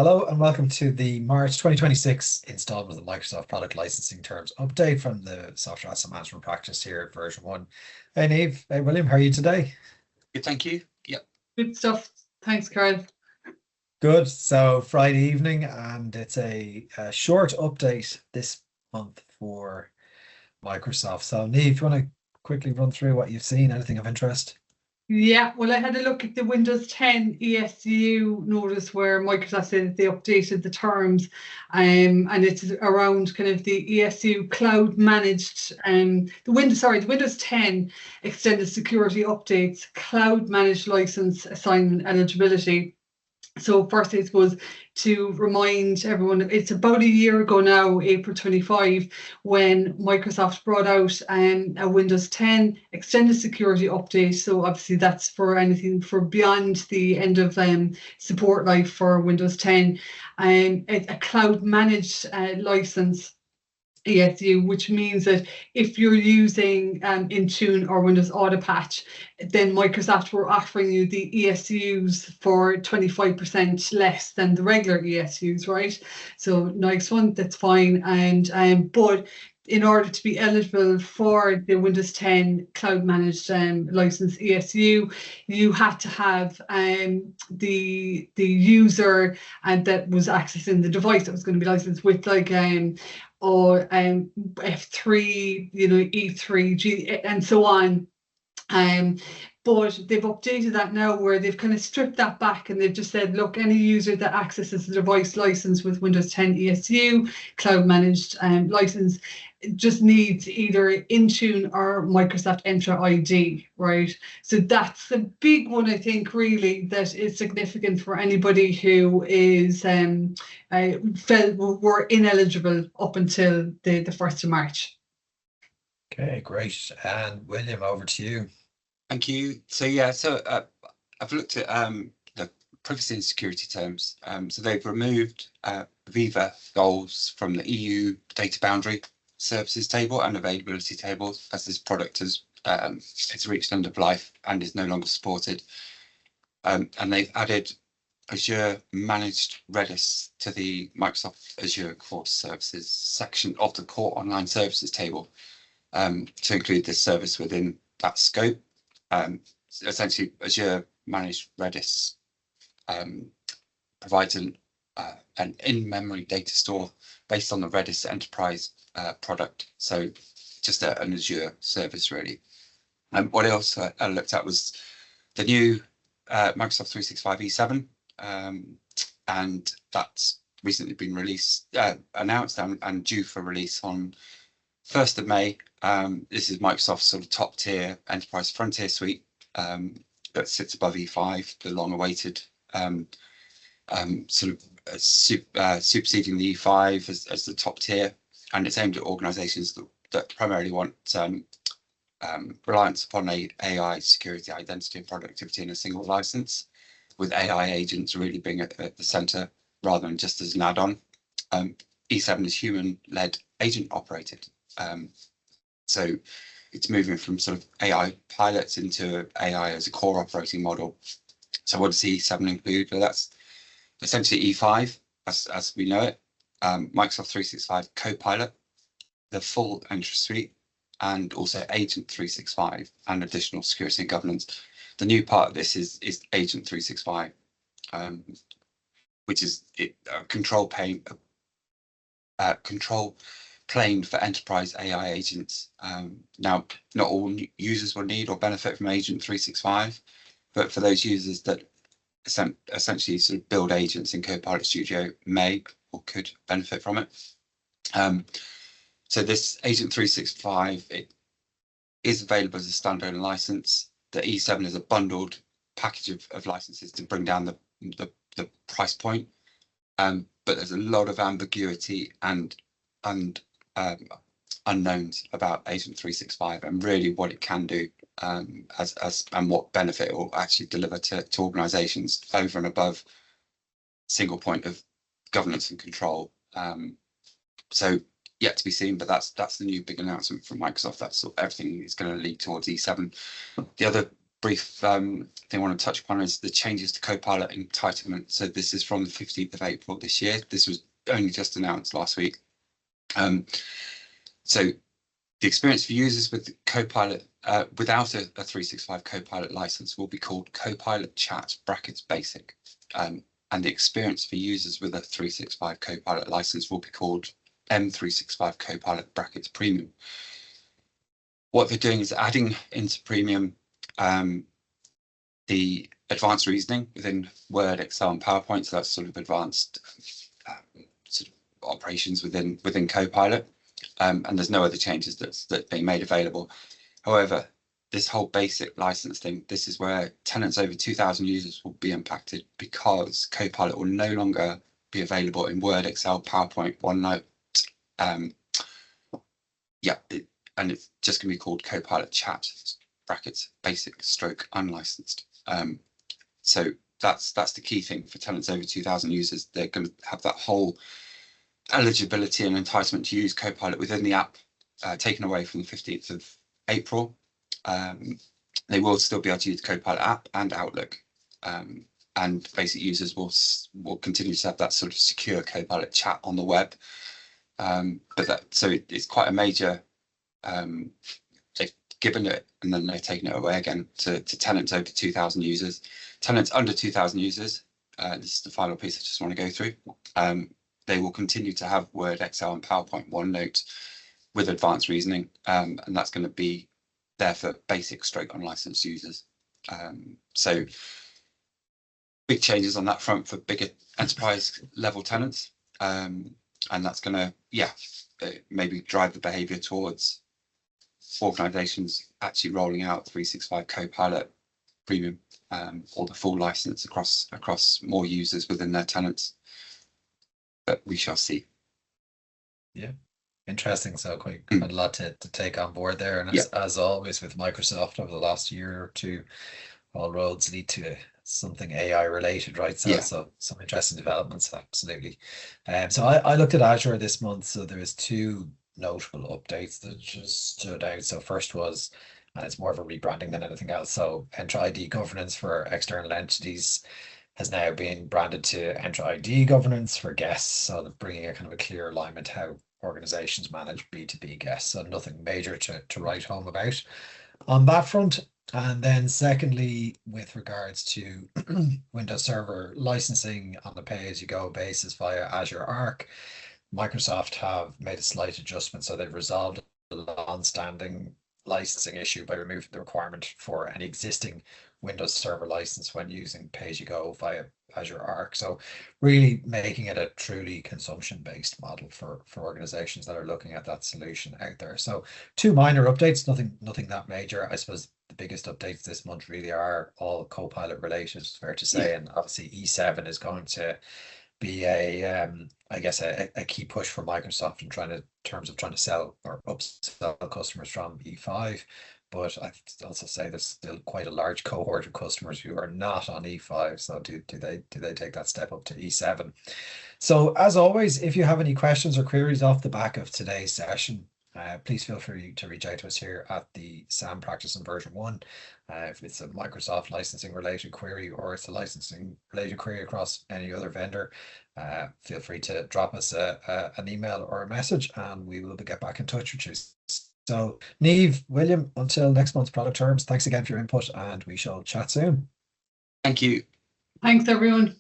Hello and welcome to the March 2026 installment of the Microsoft Product Licensing Terms update from the Software Asset Management practice here at version 1. Hey Niamh, hey William, how are you today? Good, thank you. Yep. Good stuff. Thanks, Carl. Good. So Friday evening, and it's a short update this month for Microsoft. So Niamh, if you want to quickly run through what you've seen, anything of interest? Yeah, well, I had a look at the Windows 10 ESU notice where Microsoft said they updated the terms, and it's around kind of the ESU cloud managed, the Windows 10 extended security updates, cloud managed license assignment eligibility. So first, I suppose, to remind everyone, it's about a year ago now, April 25, when Microsoft brought out a Windows 10 extended security update. So obviously that's for anything for beyond the end of support life for Windows 10, and a cloud managed license ESU, which means that if you're using Intune or Windows Auto Patch, then Microsoft were offering you the ESUs for 25% less than the regular ESUs, right? So nice one, that's fine. And but in order to be eligible for the Windows 10 cloud managed license ESU, you had to have the user and that was accessing the device that was going to be licensed with like or F3, E3, G, and so on. But they've updated that now where they've kind of stripped that back and they've just said, look, any user that accesses the device license with Windows 10 ESU, cloud managed license, just needs either Intune or Microsoft Entra ID, right? So that's the big one, I think, really, that is significant for anybody who is were ineligible up until the 1st of March. Okay, great. And William, over to you. Thank you. So I've looked at the privacy and security terms. So they've removed Viva goals from the EU data boundary services table and availability tables as this product has it's reached end of life and is no longer supported. And they've added Azure managed Redis to the Microsoft Azure Core Services section of the Core Online Services table to include this service within that scope. Essentially, Azure managed Redis provides an in-memory data store based on the Redis Enterprise product. So just an Azure service, really. What else I looked at was the new Microsoft 365 E7, and that's recently been announced and due for release on 1st of May. This is Microsoft's sort of top tier enterprise frontier suite that sits above E5, the long awaited superseding the E5 as the top tier, and it's aimed at organizations that primarily want reliance upon AI, security, identity, and productivity in a single license, with AI agents really being at the center rather than just as an add-on. E7 is human-led, agent-operated. So it's moving from sort of AI pilots into AI as a core operating model. So what does E7 include? Well, that's essentially E5 as we know it, Microsoft 365 Copilot, the full Entra suite, and also Agent 365 and additional security and governance. The new part of this is Agent 365, which is a control plane for enterprise AI agents. Now, not all users will need or benefit from Agent 365, but for those users that essentially sort of build agents in Copilot Studio may or could benefit from it. So this Agent 365, it is available as a standalone license. The E7 is a bundled package of licenses to bring down the price point. But there's a lot of ambiguity and unknowns about Agent 365 and really what it can do and what benefit it will actually deliver to organizations over and above single point of governance and control. So yet to be seen, but that's the new big announcement from Microsoft. That's everything is going to lead towards E7. The other brief thing I want to touch upon is the changes to Copilot entitlement. So this is from the 15th of April this year. This was only just announced last week. So the experience for users with Copilot without a 365 Copilot license will be called Copilot Chat (Basic), and the experience for users with a 365 Copilot license will be called M365 Copilot (Premium). What they're doing is adding into Premium the advanced reasoning within Word, Excel, and PowerPoint. So that's sort of advanced sort of operations within Copilot. And there's no other changes that's being made available. However, this whole basic license thing, this is where tenants over 2,000 users will be impacted, because Copilot will no longer be available in Word, Excel, PowerPoint, OneNote. And it's just going to be called Copilot Chat (Basic / Unlicensed). So that's the key thing for tenants over 2,000 users. They're going to have that whole eligibility and entitlement to use Copilot within the app taken away from the 15th of April. They will still be able to use Copilot app and Outlook, and basic users will continue to have that sort of secure Copilot chat on the web. It's quite a major. They've given it and then they're taking it away again to tenants over 2,000 users. Tenants under 2,000 users, this is the final piece I just want to go through. They will continue to have Word, Excel, and PowerPoint, OneNote with advanced reasoning, and that's going to be there for basic / unlicensed users. So big changes on that front for bigger enterprise level tenants, and that's going to maybe drive the behavior towards organizations actually rolling out 365 Copilot Premium or the full license across more users within their tenants. But we shall see. Yeah, interesting. So quite a lot to take on board there. And as always with Microsoft over the last year or two, all roads lead to something AI related, right? So some interesting developments, absolutely. So I looked at Azure this month. So there was two notable updates that just stood out. So first was, and it's more of a rebranding than anything else. So Entra ID governance for external entities has now been branded to Entra ID governance for guests. So bringing a kind of a clear alignment how organizations manage B2B guests. So nothing major to write home about on that front. And then secondly, with regards to Windows Server licensing on the pay-as-you-go basis via Azure Arc, Microsoft have made a slight adjustment. So they've resolved the long-standing licensing issue by removing the requirement for any existing Windows Server license when using pay-as-you-go via Azure Arc. So really making it a truly consumption-based model for organizations that are looking at that solution out there. So two minor updates, nothing that major. I suppose the biggest updates this month really are all Copilot related, it's fair to say. And obviously E7 is going to be a key push for Microsoft in terms of trying to sell or upsell customers from E5. But I'd also say there's still quite a large cohort of customers who are not on E5. So do they take that step up to E7? So as always, if you have any questions or queries off the back of today's session, please feel free to reach out to us here at the SAM Practice in version 1. If it's a Microsoft licensing related query or it's a licensing related query across any other vendor, feel free to drop us an email or a message and we will get back in touch with you. So Niamh, William, until next month's product terms, thanks again for your input and we shall chat soon. Thank you. Thanks everyone.